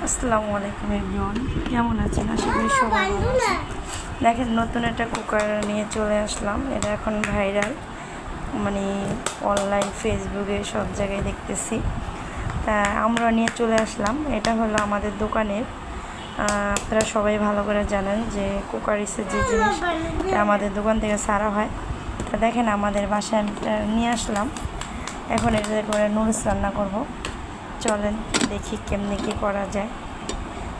আসসালামু আলাইকুম এভরিওয়ান, কেমন আছেন? আশা করি সবাই ভালো আছেন। দেখেন, নতুন একটা কুকার নিয়ে চলে আসলাম। এটা এখন ভাইরাল, মানে অনলাইন ফেসবুকে সব জায়গায় দেখতেছি। তা আমরা নিয়ে চলে আসলাম। এটা হলো আমাদের দোকানের। আপনারা সবাই ভালো করে জানেন যে কুকারিসের যে জিনিস আমাদের দোকান থেকে সারা হয়। তা দেখেন, আমাদের বাসায় নিয়ে আসলাম। এখন এটা করে নুডলস রান্না করব। চলেন দেখি কেমনি কী করা যায়।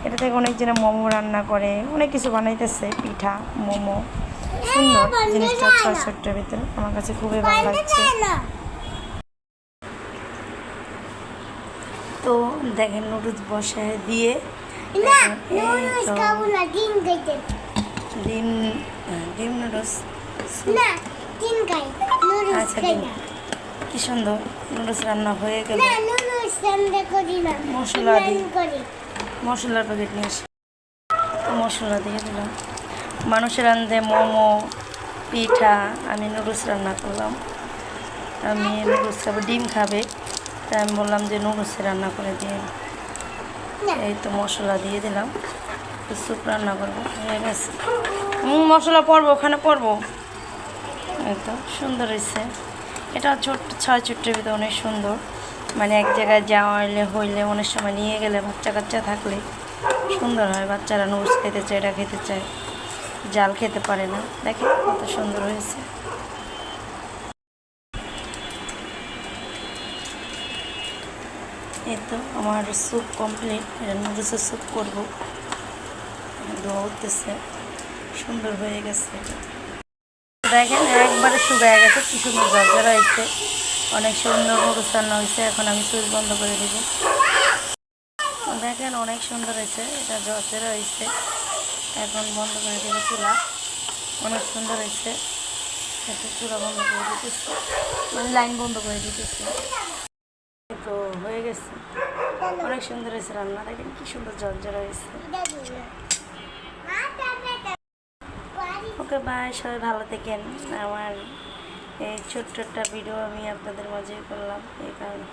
এটা থেকে অনেক জনে মোমো রান্না করে, অনেক কিছু বানাইতেছে, পিঠা, মোমো। সুন্দর জিনিসটা, ছোট্টের ভিতরে আমার কাছে খুবই ভালো লাগছে। তো দেখেন, নুডলস বসায় দিয়ে ডিম ডিম নুডলস। আচ্ছা, কি সুন্দর নুডলস রান্না হয়ে গেল। মশলার প্যাকেট নিয়ে এসে মশলা দিয়ে দিলাম। মানুষের রান্ধে মোমো, পিঠা, আমি নুডলস রান্না করলাম। আমি নুডলস খাবো, ডিম খাবে, তাই আমি বললাম যে নুডলস রান্না করে দিয়ে। এই তো মশলা দিয়ে দিলাম, স্যুপ রান্না করবো, হয়ে গেছে। মশলা পড়বো, ওখানে পড়বো। এই তো সুন্দর হয়েছে। এটা ছোট্টের ভিতরে অনেক সুন্দর, মানে এক জায়গায় যাওয়া হইলে অনেক সময় নিয়ে গেলে বাচ্চা কাচ্চা থাকলে সুন্দর হয়। বাচ্চারা নুডলস খেতে চায়, এটা খেতে চায়, জাল খেতে পারে না। দেখেন কত সুন্দর হয়েছে। এই তো আমার স্যুপ কমপ্লিট। এটা নুডলসের স্যুপ করবো, ধোয়া উঠতেছে, সুন্দর হয়ে গেছে। দেখেন একবারে শুকায় গেছে, কি সুন্দর ঝরঝরা হয়েছে, অনেক সুন্দর নুডলস রান্না হয়েছে। এখন আমি সুইচ বন্ধ করে দিব। দেখেন অনেক সুন্দর হয়েছে, এটা ঝরঝরা হয়েছে। এখন বন্ধ করে দেবো চুলা। অনেক সুন্দর হয়েছে। এটা চুলা বন্ধ করে দিতেছি, মানে লাইন বন্ধ করে দিতেছি। তো হয়ে গেছে, অনেক সুন্দর হয়েছে রান্না। দেখেন কি সুন্দর ঝরঝরা হয়েছে। ওকে বাই, সবাই ভালো থাকেন। আমার এই ছোট্ট একটা ভিডিও আমি আপনাদের মাঝে করলাম এই কারণে।